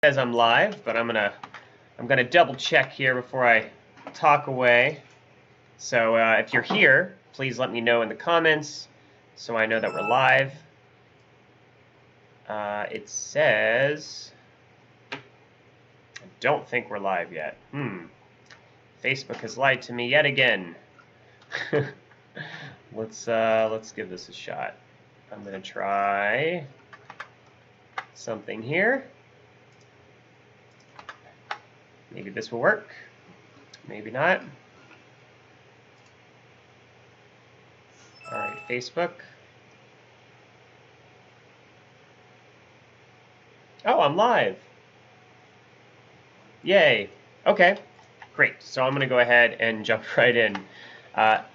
Says I'm live, but I'm gonna double check here before I talk away. So if you're here, please let me know in the comments so I know that we're live. It says I don't think we're live yet. Facebook has lied to me yet again. Let's give this a shot. I'm gonna try something here. Maybe this will work. Maybe not. All right, Facebook. Oh, I'm live. Yay. Okay, great. So I'm going to go ahead and jump right in.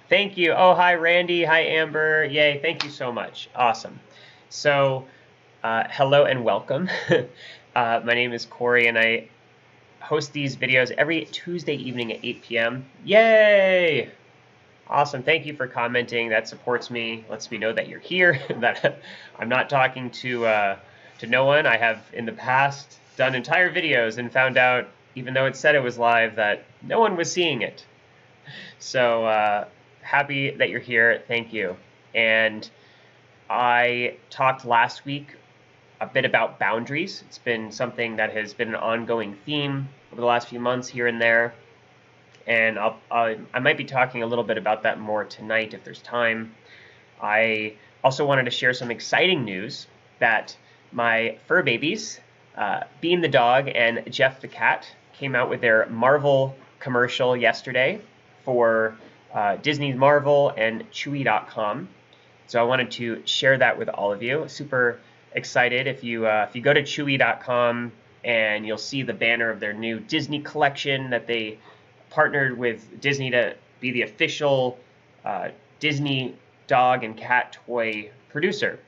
Thank you. Oh, hi, Randy. Hi, Amber. Yay, thank you so much. Awesome. So hello and welcome. My name is Corey, and I host these videos every Tuesday evening at 8 p.m. Yay! Awesome. Thank you for commenting. That supports me, lets me know that you're here, that I'm not talking to no one. I have, in the past, done entire videos and found out, even though it said it was live, that no one was seeing it. So happy that you're here. Thank you. And I talked last week a bit about boundaries. It's been something that has been an ongoing theme over the last few months here and there. And I might be talking a little bit about that more tonight if there's time. I also wanted to share some exciting news that my fur babies, Bean the dog and Jeff the cat, came out with their Marvel commercial yesterday for Disney's Marvel and Chewy.com. So I wanted to share that with all of you. Super excited. If you go to Chewy.com, and you'll see the banner of their new Disney collection that they partnered with Disney to be the official Disney dog and cat toy producer.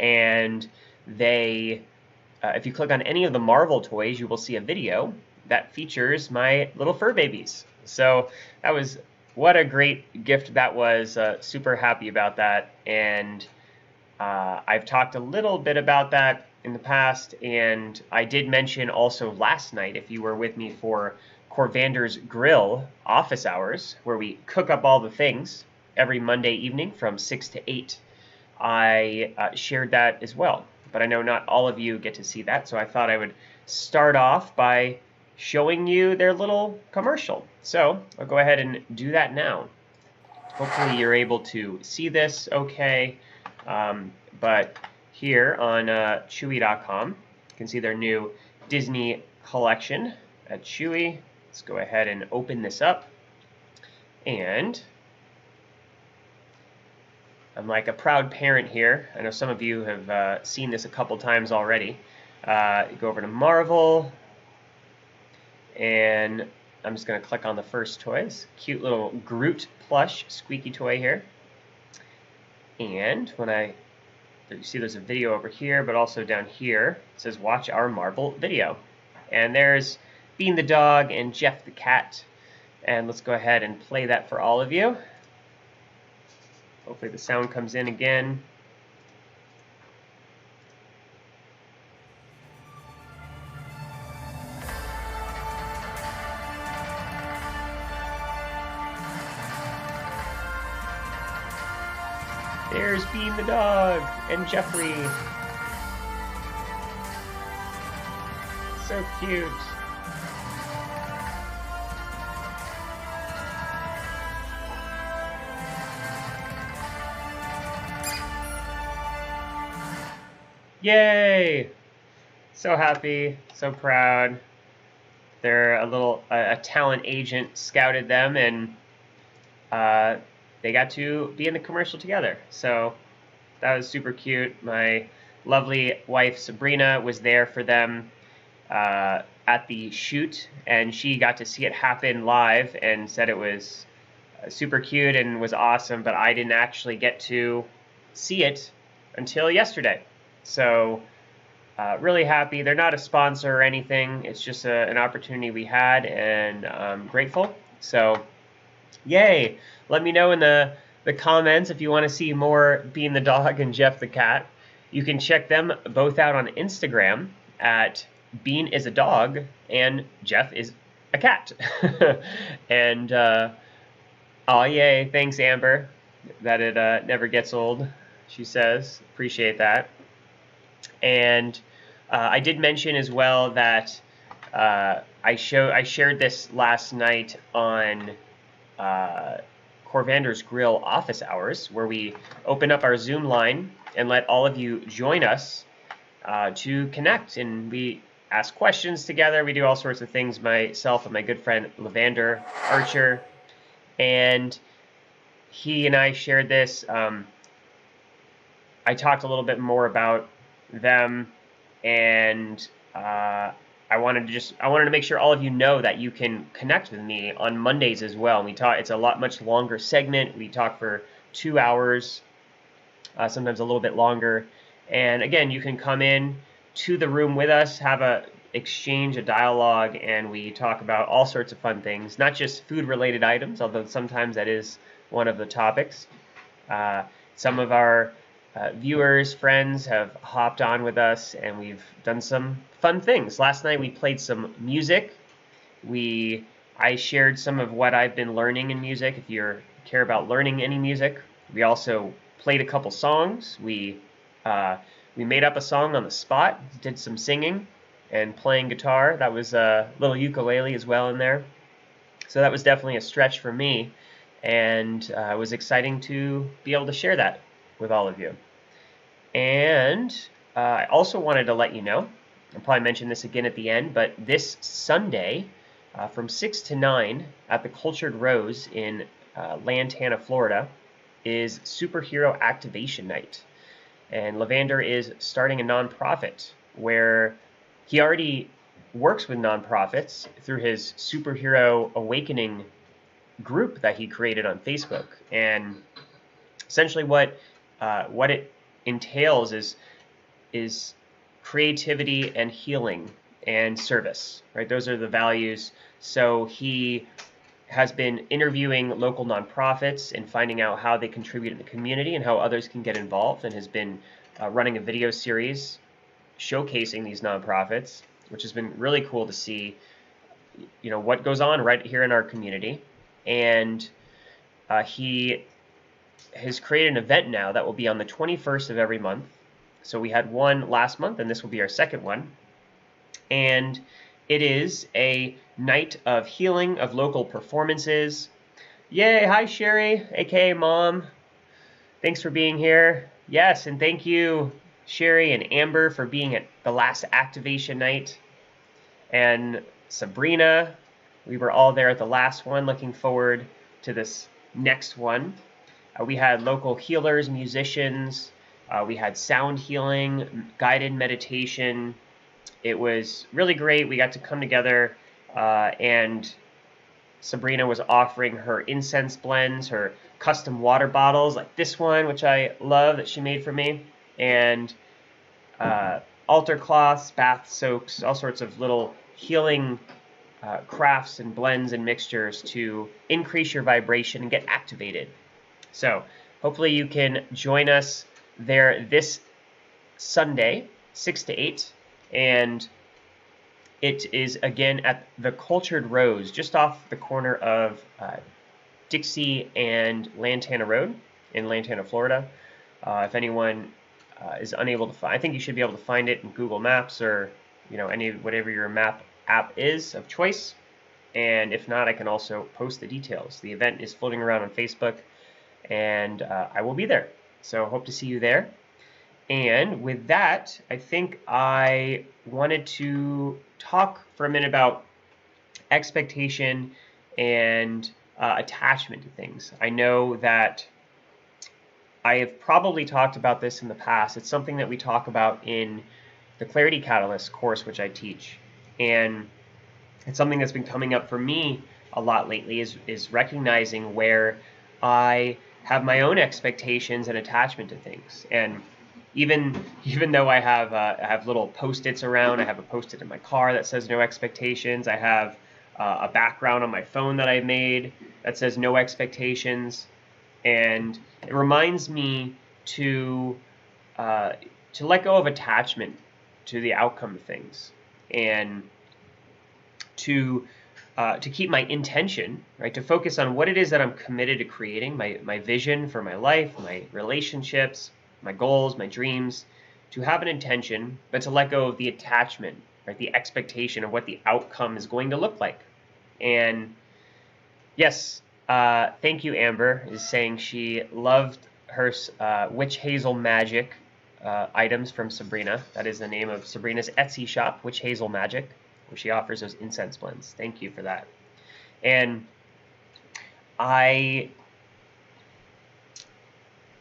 And they, if you click on any of the Marvel toys, you will see a video that features my little fur babies. So that was, what a great gift that was. Super happy about that. And I've talked a little bit about that in the past, and I did mention also last night, if you were with me for Corvander's Grill office hours, where we cook up all the things every Monday evening from 6 to 8, I shared that as well. But I know not all of you get to see that, so I thought I would start off by showing you their little commercial. So I'll go ahead and do that now. Hopefully you're able to see this okay. But here on Chewy.com, you can see their new Disney collection at Chewy. Let's go ahead and open this up. And I'm like a proud parent here. I know some of you have seen this a couple times already. You go over to Marvel, and I'm just going to click on the first toys. Cute little Groot plush squeaky toy here. And when you see there's a video over here, but also down here, it says watch our Marvel video. And there's Bean the dog and Jeff the cat. And let's go ahead and play that for all of you. Hopefully the sound comes in again. There's Bean the dog and Jeffrey. So cute. Yay! So happy, so proud. They're a talent agent scouted them, and they got to be in the commercial together. So that was super cute. My lovely wife Sabrina was there for them at the shoot, and she got to see it happen live and said it was super cute and was awesome, but I didn't actually get to see it until yesterday. So really happy. They're not a sponsor or anything. It's just an opportunity we had, and I'm grateful. So yay. Let me know in the comments if you want to see more Bean the dog and Jeff the cat. You can check them both out on Instagram at Bean is a dog and Jeff is a cat. And oh, yay, thanks, Amber. That it never gets old, she says. Appreciate that. And I did mention as well that I shared this last night on Corvander's Grill office hours, where we open up our Zoom line and let all of you join us to connect. And we ask questions together. We do all sorts of things, myself and my good friend Lavander Archer. And he and I shared this. I talked a little bit more about them, and I wanted to make sure all of you know that you can connect with me on Mondays as well. It's a much longer segment. We talk for 2 hours, sometimes a little bit longer. And again, you can come in to the room with us, have a dialogue, and we talk about all sorts of fun things, not just food-related items, although sometimes that is one of the topics. Some of our viewers, friends have hopped on with us, and we've done some fun things. Last night we played some music. I shared some of what I've been learning in music, if you care about learning any music. We also played a couple songs. We made up a song on the spot, did some singing and playing guitar. That was a little ukulele as well in there. So that was definitely a stretch for me, and it was exciting to be able to share that with all of you. And I also wanted to let you know, I'll probably mention this again at the end, but this Sunday from 6 to 9 at the Cultured Rose in Lantana, Florida, is Superhero Activation Night. And Lavander is starting a nonprofit where he already works with nonprofits through his Superhero Awakening group that he created on Facebook. And essentially what it entails is creativity and healing and service, right? Those are the values. So he has been interviewing local nonprofits and finding out how they contribute in the community and how others can get involved, and has been running a video series showcasing these nonprofits, which has been really cool to see, what goes on right here in our community. And he has created an event now that will be on the 21st of every month. So we had one last month, and this will be our second one. And it is a night of healing, of local performances. Yay! Hi, Sherry, aka Mom. Thanks for being here. Yes, and thank you, Sherry and Amber, for being at the last activation night. And Sabrina, we were all there at the last one. Looking forward to this next one. We had local healers, musicians. We had sound healing, guided meditation. It was really great. We got to come together, and Sabrina was offering her incense blends, her custom water bottles, like this one, which I love, that she made for me, and altar cloths, bath soaks, all sorts of little healing crafts and blends and mixtures to increase your vibration and get activated. So hopefully you can join us there this Sunday, 6 to 8, and it is again at the Cultured Rose, just off the corner of Dixie and Lantana Road in Lantana, Florida. If anyone is unable to find, I think you should be able to find it in Google Maps or whatever your map app is of choice. And if not, I can also post the details. The event is floating around on Facebook, and I will be there. So hope to see you there. And with that, I think I wanted to talk for a minute about expectation and attachment to things. I know that I have probably talked about this in the past. It's something that we talk about in the Clarity Catalyst course, which I teach. And it's something that's been coming up for me a lot lately, is recognizing where I have my own expectations and attachment to things. And even though I have little Post-its around, I have a Post-it in my car that says no expectations. I have a background on my phone that I made that says no expectations, and it reminds me to let go of attachment to the outcome of things. and to keep my intention, right, to focus on what it is that I'm committed to creating, my vision for my life, my relationships, my goals, my dreams, to have an intention, but to let go of the attachment, right, the expectation of what the outcome is going to look like. And yes, thank you, Amber, is saying she loved her Witch Hazel Magic items from Sabrina. That is the name of Sabrina's Etsy shop, Witch Hazel Magic, where she offers those incense blends. Thank you for that. And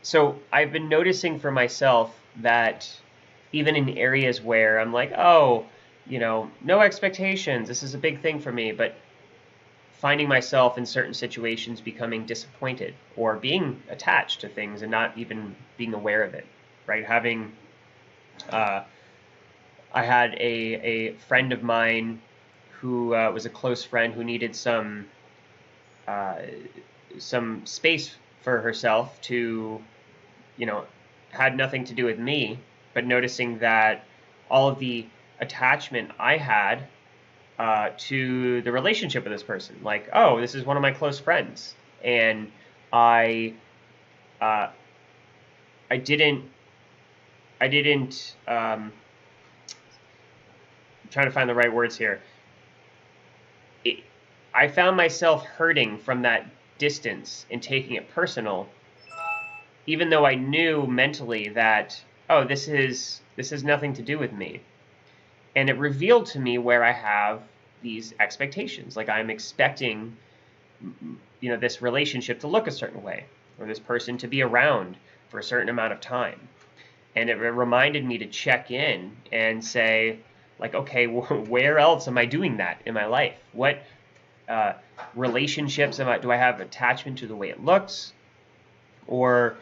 so I've been noticing for myself that even in areas where I'm like, oh, no expectations, this is a big thing for me, but finding myself in certain situations becoming disappointed or being attached to things and not even being aware of it, right? I had a friend of mine who was a close friend who needed some space for herself to, had nothing to do with me, but noticing that all of the attachment I had to the relationship with this person, like, oh, this is one of my close friends, and I didn't. I'm trying to find the right words here. I found myself hurting from that distance and taking it personal, even though I knew mentally that, oh, this is nothing to do with me. And it revealed to me where I have these expectations. Like, I'm expecting, this relationship to look a certain way, or this person to be around for a certain amount of time. And it reminded me to check in and say, like, okay, where else am I doing that in my life? What relationships do I have attachment to the way it looks, or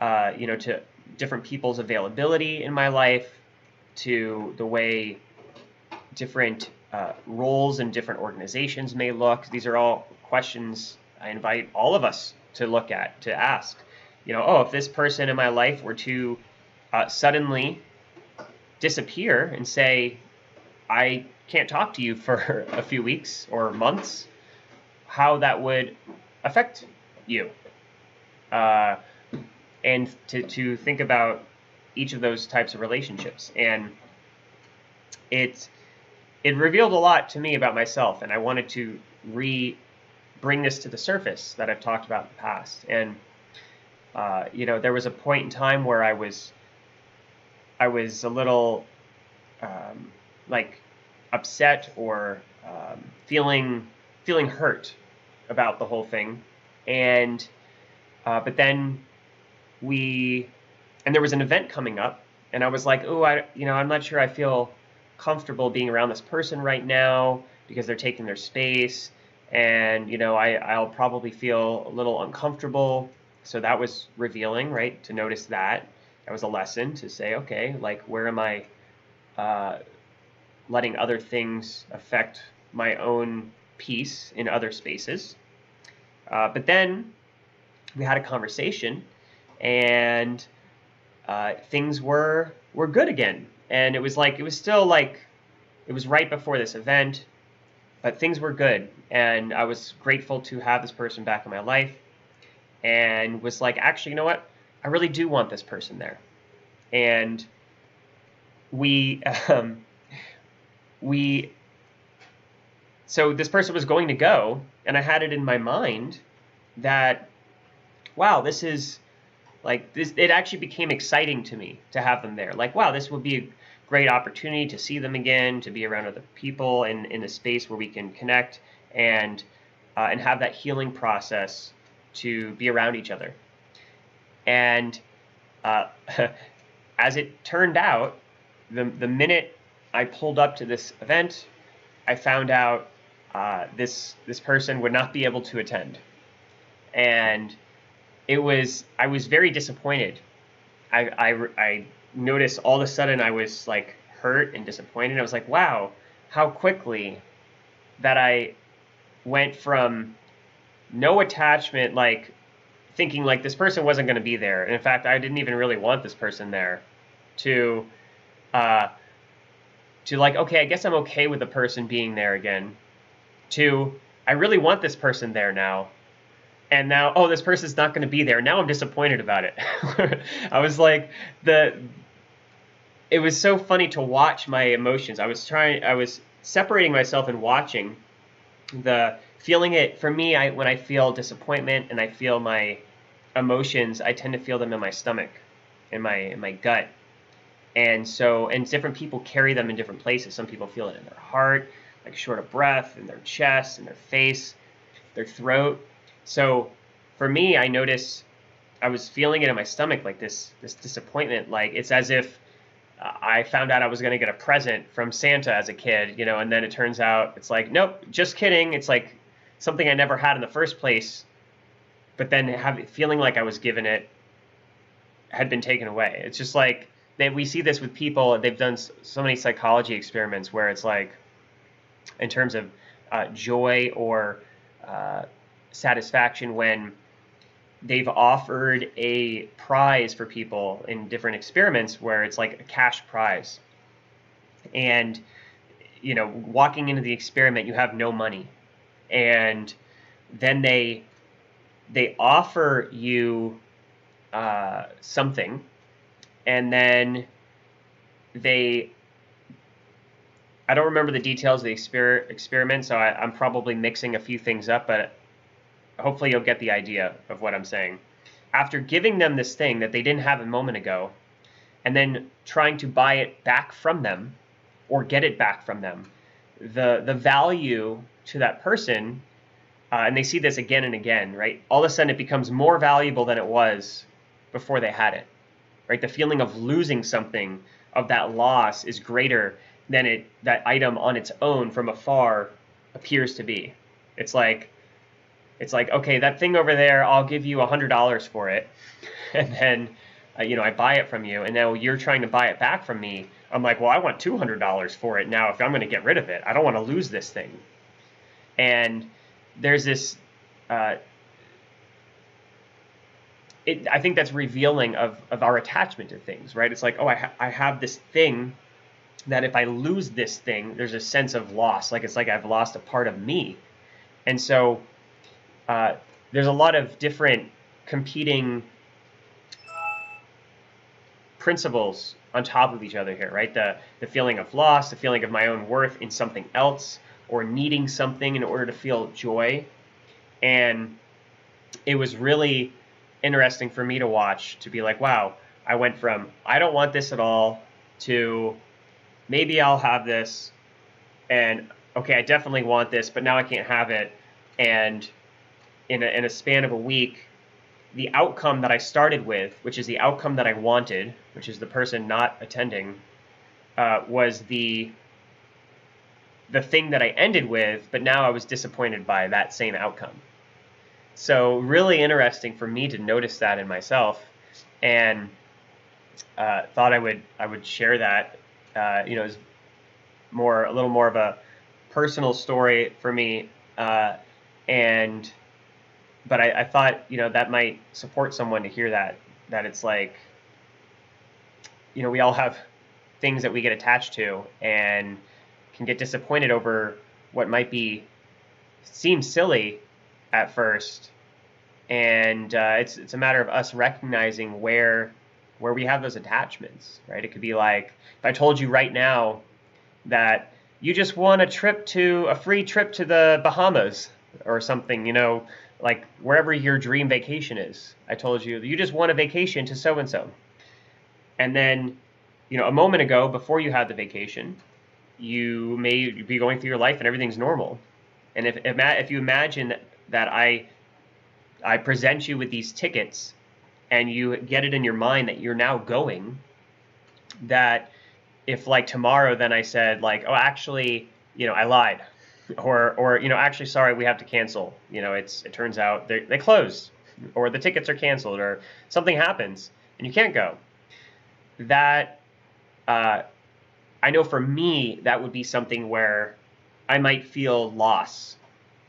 to different people's availability in my life, to the way different roles in different organizations may look. These are all questions I invite all of us to look at, to ask. If this person in my life were to suddenly disappear and say, I can't talk to you for a few weeks or months, how that would affect you. And to think about each of those types of relationships. And it revealed a lot to me about myself, and I wanted to bring this to the surface that I've talked about in the past. And there was a point in time where I was a little upset or feeling hurt about the whole thing, and but then there was an event coming up, and I was like, oh, I'm not sure I feel comfortable being around this person right now because they're taking their space, and I'll probably feel a little uncomfortable. So that was revealing, right? To notice that was a lesson to say, okay, like, where am I letting other things affect my own peace in other spaces? But then we had a conversation, and things were good again. And it was still like, it was right before this event, but things were good. And I was grateful to have this person back in my life, and was like, actually, you know what? I really do want this person there. And so this person was going to go, and I had it in my mind that, wow, this is like this. It actually became exciting to me to have them there. Like, wow, this would be a great opportunity to see them again, to be around other people in a space where we can connect and have that healing process, to be around each other. And as it turned out, the minute I pulled up to this event, I found out this person would not be able to attend. And I was very disappointed. I noticed all of a sudden I was like hurt and disappointed. I was like, wow, how quickly that I went from no attachment, like thinking like this person wasn't going to be there. And in fact, I didn't even really want this person there, to to like, okay, I guess I'm okay with the person being there again, to I really want this person there now. And now, oh, this person's not going to be there. Now I'm disappointed about it. I was like, it was so funny to watch my emotions. I was separating myself and watching the feeling it. For me, when I feel disappointment and I feel my emotions, I tend to feel them in my stomach, in my gut. And different people carry them in different places. Some people feel it in their heart, like short of breath, in their chest, in their face, their throat. So for me, I noticed I was feeling it in my stomach, like this disappointment. Like it's as if I found out I was going to get a present from Santa as a kid, and then it turns out it's like, nope, just kidding. It's like something I never had in the first place, but then feeling like I was given it had been taken away. It's just like we see this with people. They've done so many psychology experiments where it's like, in terms of joy or satisfaction, when they've offered a prize for people in different experiments where it's like a cash prize. And, walking into the experiment, you have no money. And then they offer you something, and then I don't remember the details of the experiment, so I'm probably mixing a few things up, but hopefully you'll get the idea of what I'm saying. After giving them this thing that they didn't have a moment ago, and then trying to buy it back from them or get it back from them, the value to that person, and they see this again and again, right? All of a sudden it becomes more valuable than it was before they had it, right? The feeling of losing something, of that loss, is greater than that item on its own from afar appears to be. It's like, okay, that thing over there, I'll give you $100 for it, and then I buy it from you, and now you're trying to buy it back from me. I'm like, well, I want $200 for it now if I'm going to get rid of it. I don't want to lose this thing. And there's this, I think that's revealing of our attachment to things, right? It's like, oh, I have this thing that if I lose this thing, there's a sense of loss. Like it's like I've lost a part of me. And so there's a lot of different competing principles on top of each other here, right? The feeling of loss, the feeling of my own worth in something else, or needing something in order to feel joy. And it was really interesting for me to watch, to be like, wow, I went from I don't want this at all to maybe I'll have this, and okay, I definitely want this, but now I can't have it. And in a span of a week, the outcome that I started with, which is the outcome that I wanted, which is the person not attending, was the thing that I ended with, but now I was disappointed by that same outcome. So really interesting for me to notice that in myself, and thought I would share that. Is a little more of a personal story for me, but I thought that might support someone to hear that it's like, we all have things that we get attached to and can get disappointed over what might seem silly at first, and it's a matter of us recognizing where we have those attachments, right? It could be like if I told you right now that you just won a free trip to the Bahamas or something, like wherever your dream vacation is. I told you just won a vacation to so-and-so. And then, a moment ago, before you had the vacation, you may be going through your life and everything's normal. And if you imagine that I present you with these tickets and you get it in your mind that you're now going, that if like tomorrow then I said like, oh, actually, I lied, or actually, sorry, we have to cancel. It turns out they closed, or the tickets are canceled, or something happens and you can't go. That I know for me that would be something where I might feel loss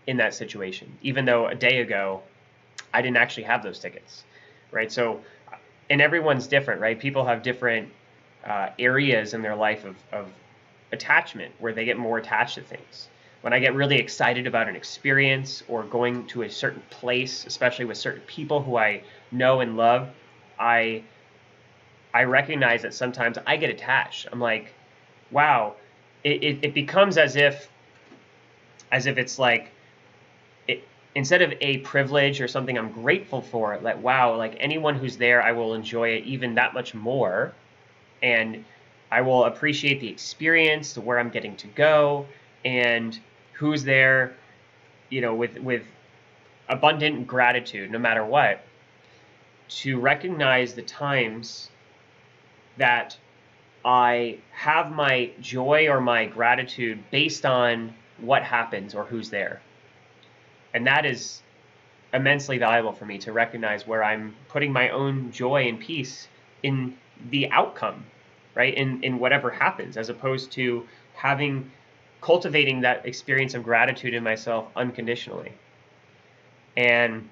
in that situation, even though a day ago I didn't actually have those tickets, right? So, and everyone's different, right? People have different areas in their life of attachment, where they get more attached to things. When I get really excited about an experience or going to a certain place, especially with certain people who I know and love, I recognize that sometimes I get attached. I'm like, wow, it becomes as if it's like, instead of a privilege or something I'm grateful for, like, wow, like anyone who's there, I will enjoy it even that much more. And I will appreciate the experience, where I'm getting to go, and who's there, with abundant gratitude, no matter what, to recognize the times that I have my joy or my gratitude based on what happens or who's there. And that is immensely valuable for me, to recognize where I'm putting my own joy and peace in the outcome, right? In whatever happens, as opposed to cultivating that experience of gratitude in myself unconditionally. And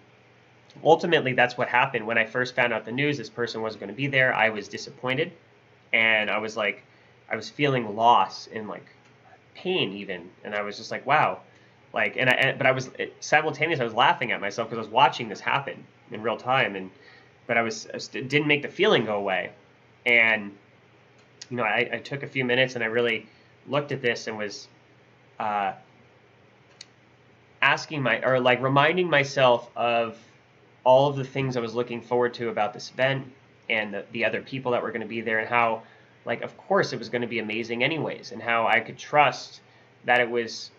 ultimately, that's what happened. When I first found out the news, this person wasn't going to be there, I was disappointed. And I was feeling loss and like pain even. And I was just like, wow. Like, but I was simultaneously, I was laughing at myself because I was watching this happen in real time. But I didn't make the feeling go away. And, I took a few minutes and I really looked at this and was reminding myself of all of the things I was looking forward to about this event, and the other people that were going to be there, and how, like, of course it was going to be amazing anyways, and how I could trust that it was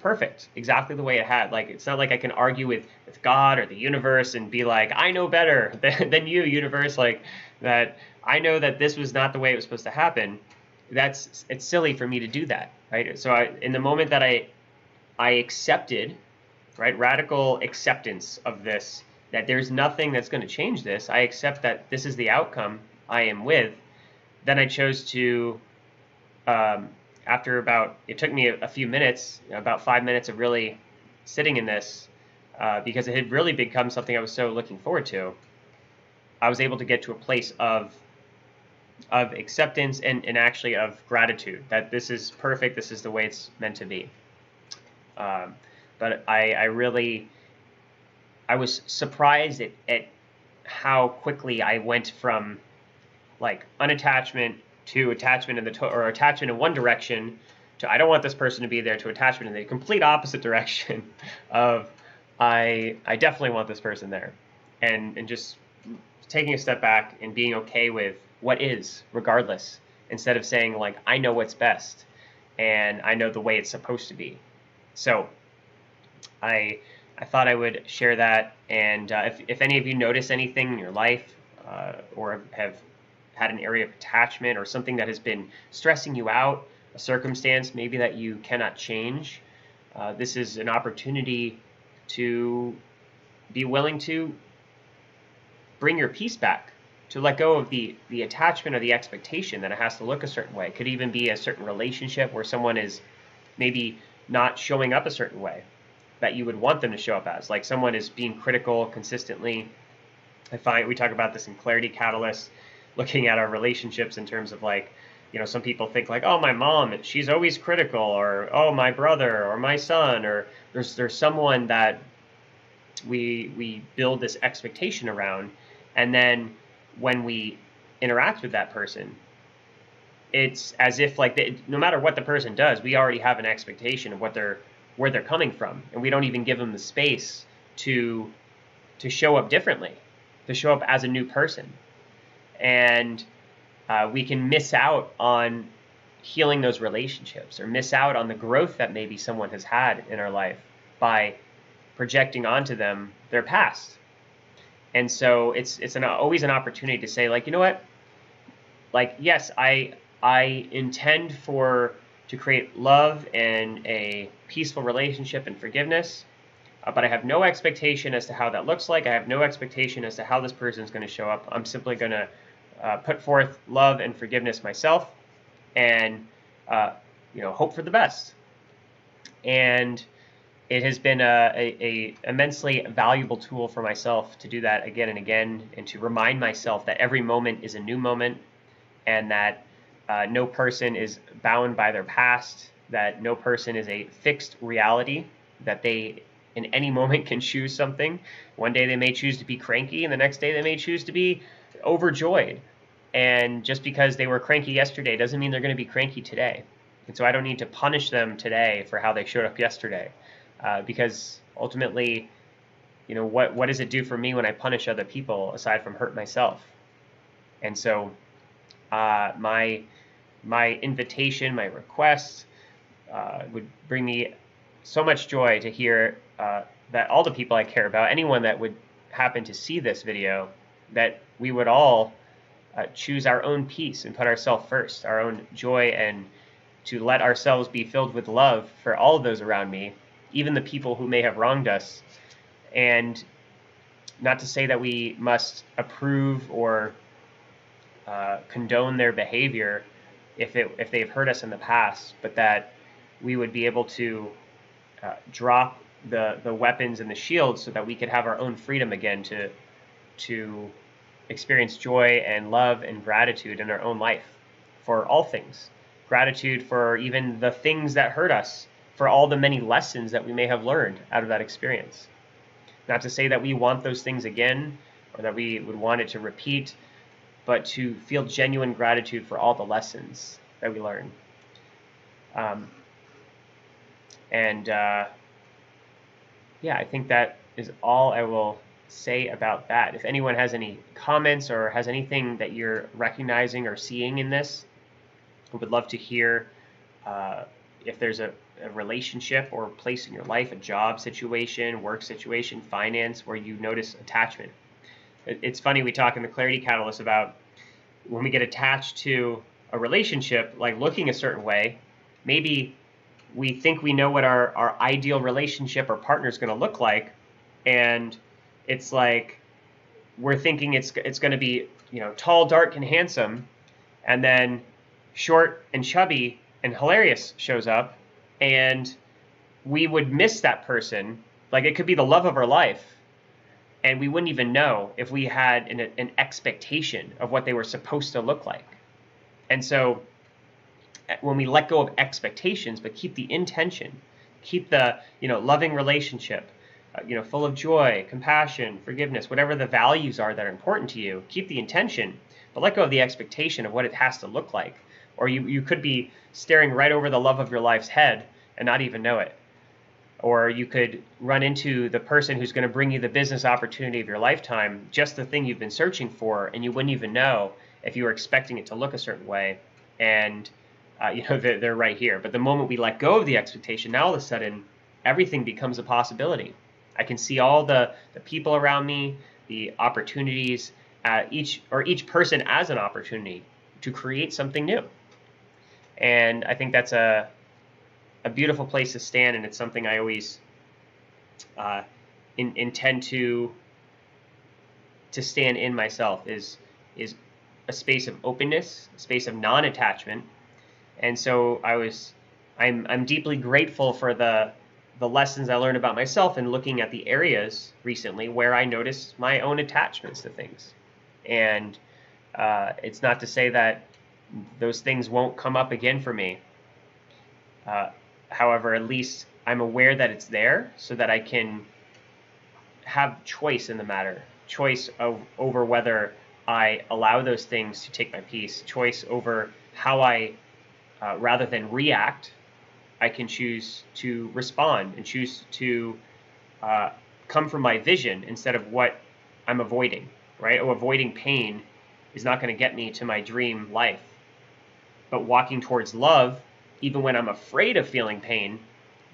perfect, exactly the way it had. Like, it's not like I can argue with God or the universe and be like, I know better than you, universe, like that. I know that this was not the way it was supposed to happen. It's silly for me to do that, right? So in the moment that I accepted, right, radical acceptance of this, that there's nothing that's going to change this, I accept that this is the outcome I am with, then I chose to, it took me a few minutes, about 5 minutes of really sitting in this, because it had really become something I was so looking forward to. I was able to get to a place of acceptance and actually of gratitude, that this is perfect, this is the way it's meant to be. But I was surprised at how quickly I went from like unattachment to attachment or attachment in one direction to I don't want this person to be there, to attachment in the complete opposite direction of I definitely want this person there, and just taking a step back and being okay with what is, regardless, instead of saying like I know what's best and I know the way it's supposed to be. So I thought I would share that, and if any of you notice anything in your life, or have had an area of attachment or something that has been stressing you out, a circumstance maybe that you cannot change, this is an opportunity to be willing to bring your peace back, to let go of the attachment or the expectation that it has to look a certain way. It could even be a certain relationship where someone is maybe not showing up a certain way that you would want them to show up as. Like someone is being critical consistently. I find we talk about this in Clarity Catalyst, looking at our relationships in terms of like, some people think like, oh, my mom, she's always critical, or oh, my brother or my son, or there's someone that we build this expectation around, and then when we interact with that person, it's as if like no matter what the person does, we already have an expectation of where they're coming from, and we don't even give them the space to show up differently, to show up as a new person. And we can miss out on healing those relationships, or miss out on the growth that maybe someone has had in our life by projecting onto them their past. And so it's always an opportunity to say, like, you know what, like, yes, I intend to create love and a peaceful relationship and forgiveness, but I have no expectation as to how that looks like. I have no expectation as to how this person is going to show up. I'm simply going to put forth love and forgiveness myself, and hope for the best. And it has been a immensely valuable tool for myself to do that again and again, and to remind myself that every moment is a new moment, and that no person is bound by their past, that no person is a fixed reality, that they in any moment can choose something. One day they may choose to be cranky, and the next day they may choose to be overjoyed. And just because they were cranky yesterday doesn't mean they're going to be cranky today. And so I don't need to punish them today for how they showed up yesterday, because ultimately, what does it do for me when I punish other people aside from hurt myself? And so my invitation, my request would bring me so much joy to hear that all the people I care about, anyone that would happen to see this video, that we would all choose our own peace and put ourselves first, our own joy, and to let ourselves be filled with love for all of those around me, even the people who may have wronged us. And not to say that we must approve or condone their behavior if they've hurt us in the past, but that we would be able to drop the weapons and the shields so that we could have our own freedom again to experience joy and love and gratitude in our own life for all things. Gratitude for even the things that hurt us, for all the many lessons that we may have learned out of that experience. Not to say that we want those things again or that we would want it to repeat, but to feel genuine gratitude for all the lessons that we learn. Yeah, I think that is all I will say about that. If anyone has any comments or has anything that you're recognizing or seeing in this, I would love to hear if there's a relationship or place in your life, a job situation, work situation, finance, where you notice attachment. It's funny, we talk in the Clarity Catalyst about when we get attached to a relationship, like looking a certain way, maybe we think we know what our ideal relationship or partner is going to look like, and it's like we're thinking it's going to be tall, dark, and handsome, and then short and chubby and hilarious shows up, and we would miss that person. Like, it could be the love of our life, and we wouldn't even know if we had an expectation of what they were supposed to look like. And so when we let go of expectations but keep the intention, keep the loving relationship, full of joy, compassion, forgiveness, whatever the values are that are important to you, keep the intention, but let go of the expectation of what it has to look like. Or you could be staring right over the love of your life's head and not even know it. Or you could run into the person who's going to bring you the business opportunity of your lifetime, just the thing you've been searching for, and you wouldn't even know if you were expecting it to look a certain way. And they're right here. But the moment we let go of the expectation, now all of a sudden everything becomes a possibility. I can see all the people around me, the opportunities, each person as an opportunity to create something new. And I think that's a beautiful place to stand, and it's something I always intend to stand in myself, is a space of openness, a space of non-attachment. And so I'm deeply grateful for the lessons I learned about myself and looking at the areas recently where I noticed my own attachments to things. And it's not to say that those things won't come up again for me. However, at least I'm aware that it's there so that I can have choice in the matter, choice over whether I allow those things to take my peace, choice over how I, rather than react, I can choose to respond and choose to come from my vision instead of what I'm avoiding, right? Or avoiding pain is not going to get me to my dream life. But walking towards love, even when I'm afraid of feeling pain,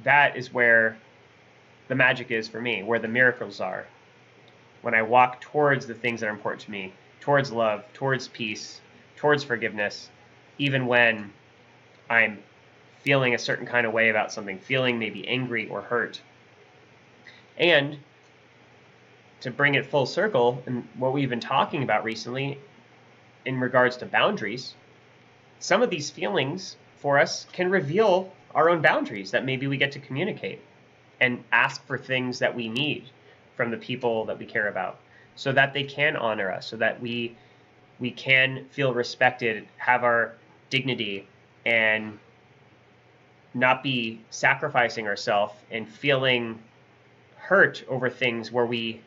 that is where the magic is for me, where the miracles are. When I walk towards the things that are important to me, towards love, towards peace, towards forgiveness, even when I'm feeling a certain kind of way about something, feeling maybe angry or hurt. And to bring it full circle, and what we've been talking about recently in regards to boundaries, some of these feelings for us can reveal our own boundaries that maybe we get to communicate and ask for things that we need from the people that we care about so that they can honor us, so that we can feel respected, have our dignity and not be sacrificing ourselves and feeling hurt over things where we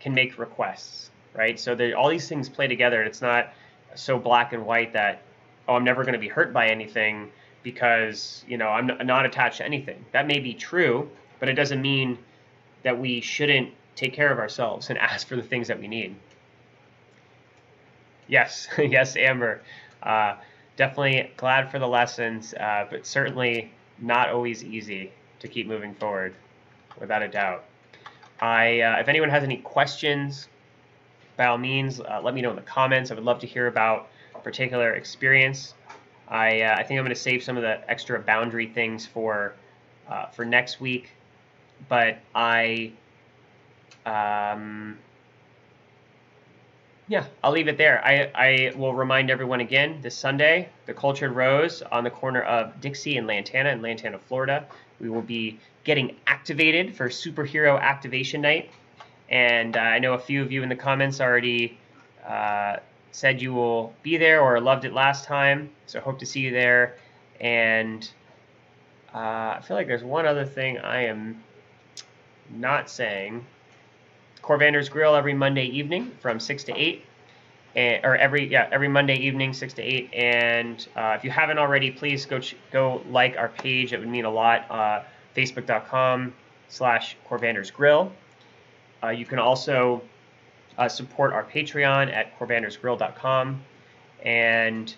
can make requests, right? So all these things play together, and it's not so black and white that, oh, I'm never going to be hurt by anything because, you know, I'm not attached to anything. That may be true, but it doesn't mean that we shouldn't take care of ourselves and ask for the things that we need. Yes, yes, Amber. Definitely glad for the lessons, but certainly not always easy to keep moving forward, without a doubt. If anyone has any questions, by all means, let me know in the comments. I would love to hear about a particular experience. I think I'm going to save some of the extra boundary things for next week, but yeah, I'll leave it there. I will remind everyone again, this Sunday, the Cultured Rose on the corner of Dixie and Lantana, Florida. We will be getting activated for Superhero Activation Night. And I know a few of you in the comments already said you will be there or loved it last time. So hope to see you there. And I feel like there's one other thing I am not saying. Corvander's Grill every Monday evening from 6 to 8, or every Monday evening 6 to 8. And if you haven't already, please go like our page. It would mean a lot. Facebook.com/Corvander's Grill. You can also support our Patreon at corvandersgrill.com. And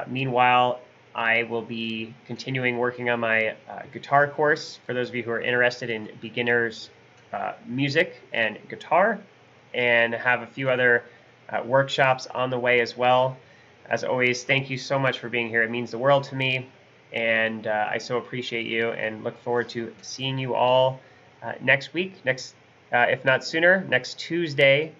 meanwhile, I will be continuing working on my guitar course for those of you who are interested in beginners music and guitar, and have a few other workshops on the way as well. As always, thank you so much for being here. It means the world to me, and I so appreciate you and look forward to seeing you all next week, if not sooner, next Tuesday